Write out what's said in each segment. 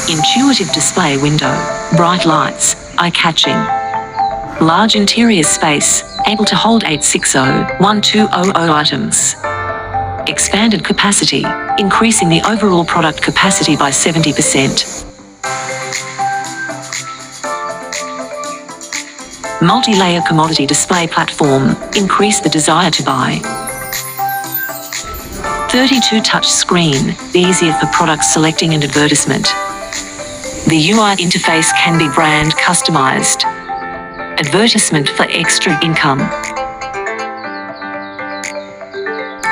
Intuitive display window, bright lights, eye-catching. Large interior space, able to hold 860-1200 items. Expanded capacity, increasing the overall product capacity by 70%. Multi-layer commodity display platform, increase the desire to buy. 32 touch screen, easier for product selecting and advertisement. The UI interface can be brand customized. Advertisement for extra income.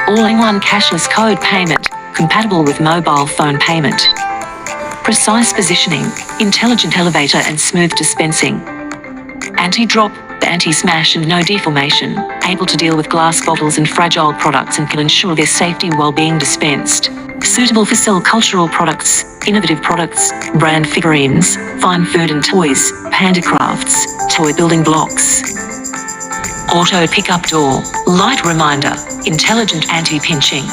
All-in-one cashless code payment, compatible with mobile phone payment. Precise positioning, intelligent elevator and smooth dispensing. Anti-drop, anti-smash and no deformation, able to deal with glass bottles and fragile products and can ensure their safety while being dispensed. Suitable for sell cultural products, innovative products, brand figurines, fine food and toys, handicrafts, toy building blocks. Auto pickup door, light reminder, intelligent anti-pinching.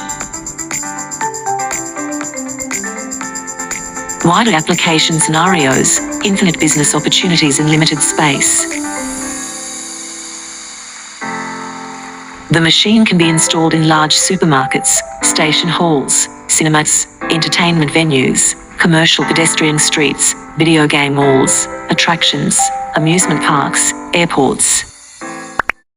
Wider application scenarios, infinite business opportunities in limited space. The machine can be installed in large supermarkets, station halls, cinemas, entertainment venues, commercial pedestrian streets, video game malls, attractions, amusement parks, airports.